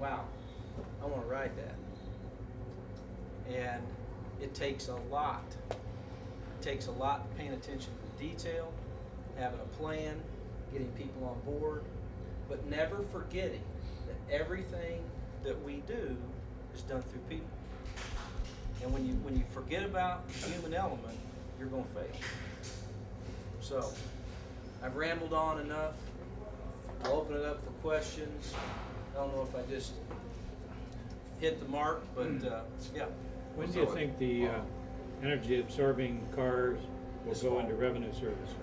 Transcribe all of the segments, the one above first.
wow, I want to ride that. And it takes a lot. It takes a lot paying attention to detail, having a plan, getting people on board, but never forgetting that everything that we do is done through people. And when you forget about the human element, you're going to fail. So, I've rambled on enough. I'll open it up for questions. I don't know if I just hit the mark, but yeah. When do you think the energy absorbing cars will go into revenue service?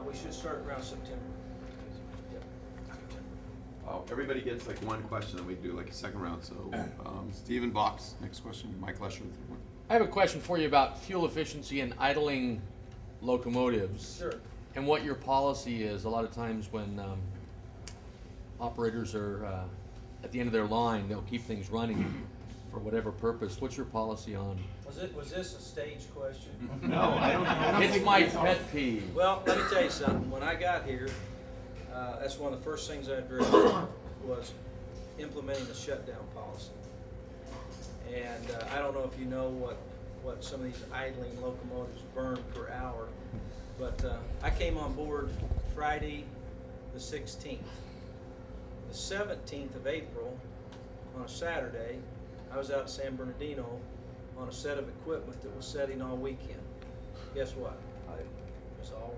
We should start around September. Everybody gets like one question, and we do like a second round. So, Stephen Box, next question. Mike Lesher. I have a question for you about fuel efficiency and idling locomotives. Sure. And what your policy is. A lot of times when operators are at the end of their line, they'll keep things running for whatever purpose. What's your policy on? Was this a stage question? No, I don't. It's my pet peeve. Well, let me tell you something. When I got here, that's one of the first things I addressed was implementing the shutdown policy. And I don't know if you know what some of these idling locomotives burn per hour, but I came on board Friday the 16th. The 17th of April, on a Saturday, I was out at San Bernardino on a set of equipment that was setting all weekend. Guess what? It was all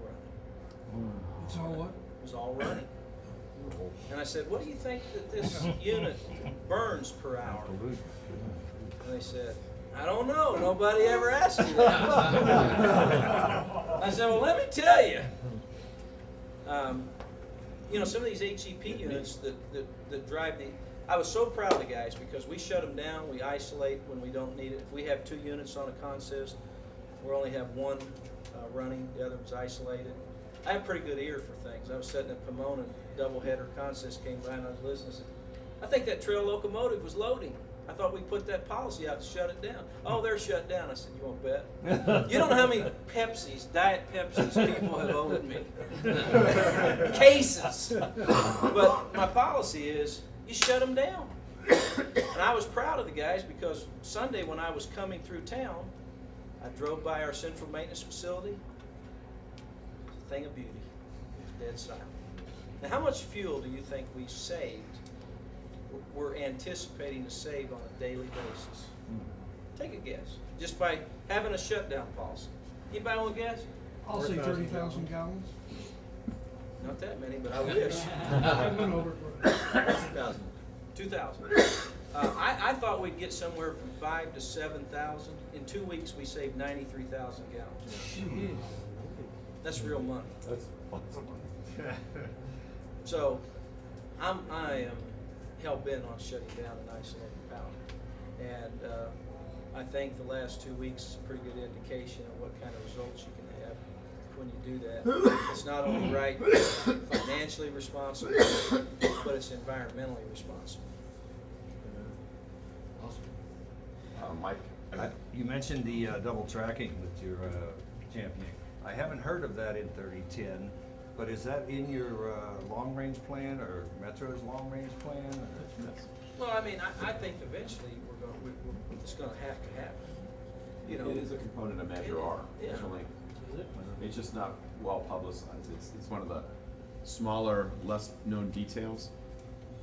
running. It's all what? It was all running. And I said, what do you think that this unit burns per hour? And they said, I don't know. Nobody ever asked me that. I said, well, let me tell you. You know, some of these HEP units that drive the... I was so proud of the guys because we shut them down. We isolate when we don't need it. If we have 2 units on a consist, we only have one running. The other one's isolated. I have pretty good ear for things. I was sitting at Pomona, doubleheader consist came by and I was listening. I think that trail locomotive was loading. I thought we put that policy out to shut it down. Oh, they're shut down. I said, you want to bet? You don't know how many Pepsis, Diet Pepsis people have owed me. Cases. But my policy is, you shut them down. And I was proud of the guys because Sunday when I was coming through town, I drove by our central maintenance facility. Thing of beauty. It was dead silent. Now, how much fuel do you think we saved? We're anticipating to save on a daily basis. Take a guess. Just by having a shutdown policy. Anybody want to guess? I'll say 30,000 gallons. Not that many, but I wish. I went over for it. 2,000. I thought we'd get somewhere from 5,000 to 7,000. In 2 weeks, we saved 93,000 gallons. Jeez. That's real money. That's lots of money. So, I am hell-bent on shutting down and isolating power. And I think the last 2 weeks is a pretty good indication of what kind of results you can have when you do that. It's not only right financially responsible, but it's environmentally responsible. Awesome. Mike? You mentioned the double tracking with your Champion. I haven't heard of that in 3010, but is that in your long-range plan or Metro's long-range plan? Or? Well, I mean, I think eventually it's going to have to happen. You know, it is a component of Measure R. Yeah. Definitely. It's just not well publicized. It's one of the smaller, less known details,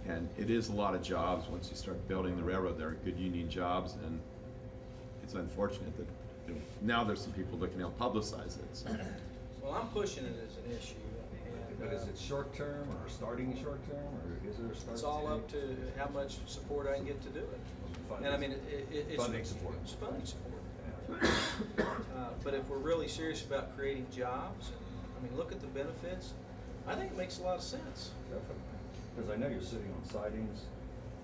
and it is a lot of jobs. Once you start building the railroad, there are good union jobs, and it's unfortunate that now there's some people looking to publicize it. So. Well, I'm pushing it as an issue. And, But is it short-term or starting short-term, or is there a start? it's all up to how much support I can get to do it. Funding. And I mean, it's Funding support. It's funding support. But if we're really serious about creating jobs, I mean, look at the benefits. I think it makes a lot of sense. Definitely, because I know you're sitting on sidings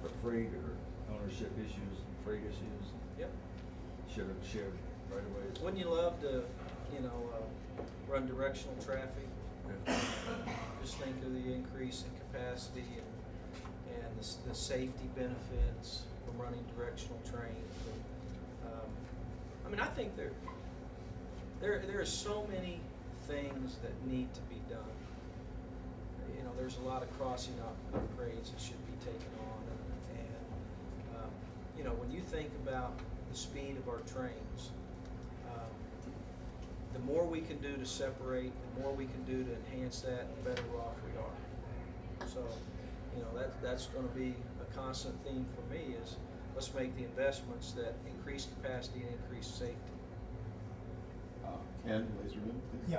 for freight or ownership issues, freight issues. Yep. Shared right away. Wouldn't you love to, run directional traffic? Just think of the increase in capacity and the safety benefits from running directional trains. I mean, I think there are so many things that need to be done. You know, there's a lot of crossing upgrades that should be taken on, and think about the speed of our trains, the more we can do to separate, the more we can do to enhance that, the better off we are. So, you know, that's going to be a constant theme for me is let's make the investments that increase capacity and increase safety. Ken, raise your hand, please.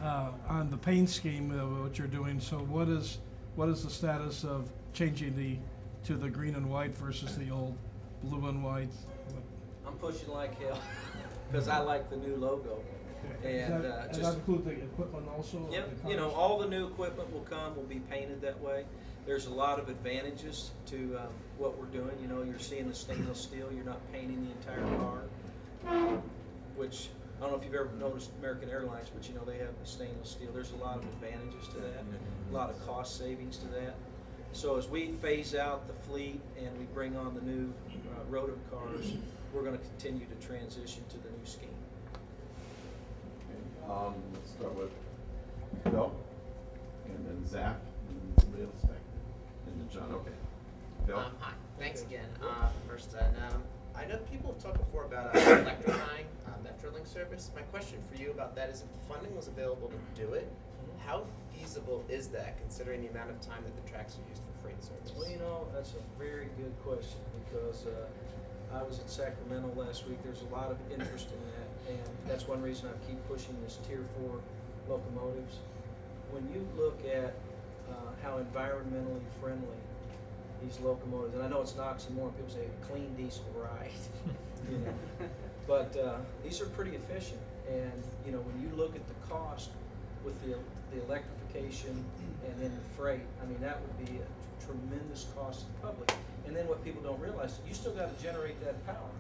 Yeah. On the paint scheme of what you're doing, so what is the status of changing to the green and white versus the old blue and white? I'm pushing like hell because I like the new logo. And Does that include the equipment also? or Yep, the you know, cars? all the new equipment will be painted that way. There's a lot of advantages to what we're doing. You know, you're seeing the stainless steel, you're not painting the entire car, which I don't know if you've ever noticed American Airlines, but you know, they have the stainless steel. There's a lot of advantages to that, a lot of cost savings to that. So as we phase out the fleet and we bring on the new Rotom cars, we're going to continue to transition to the new scheme. Okay, let's start with Phil, and then Zach, and somebody else back, and then John, okay. Phil? Hi, thanks again. First, I know people have talked before about electrifying Metrolink service. My question for you about that is if the funding was available to do it, how feasible is that considering the amount of time that the tracks are used for freight service? Well, you know, that's a very good question because I was in Sacramento last week. There's a lot of interest in that, and that's one reason I keep pushing this Tier 4 locomotives. When you look at how environmentally friendly these locomotives, and I know it's an oxymoron, people say a clean diesel ride, you know, but these are pretty efficient. And you know, when you look at the cost with the electrification and then the freight, I mean, that would be a tremendous cost to the public. And then what people don't realize, you still got to generate that power.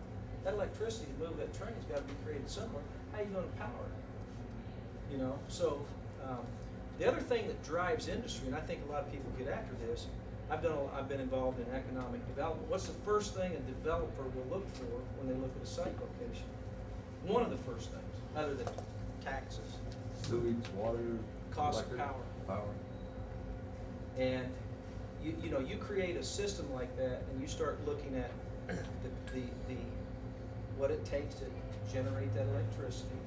That electricity to move that train's got to be created somewhere. How are you going to power it? You know, so the other thing that drives industry, and I think a lot of people get after this, I've been involved in economic development. What's the first thing a developer will look for when they look at a site location? One of the first things, other than taxes, Sewage, water, cost of electric, power. power. And you know, you create a system like that, and you start looking at the what it takes to generate that electricity,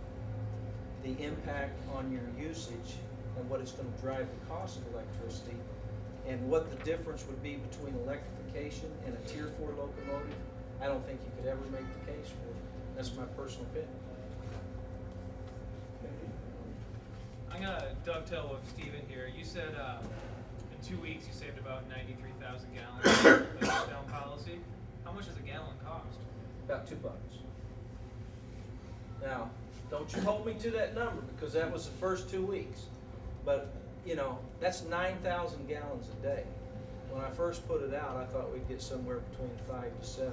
the impact on your usage, and what it's going to drive the cost of electricity, and what the difference would be between electrification and a Tier 4 locomotive. I don't think you could ever make the case for it. That's my personal opinion. I'm gonna dovetail with Steven here. You said in 2 weeks you saved about 93,000 gallons of shutdown policy. How much does a gallon cost? About $2. Now, don't you hold me to that number because that was the first 2 weeks. But, you know, that's 9,000 gallons a day. When I first put it out, I thought we'd get somewhere between 5 to 7.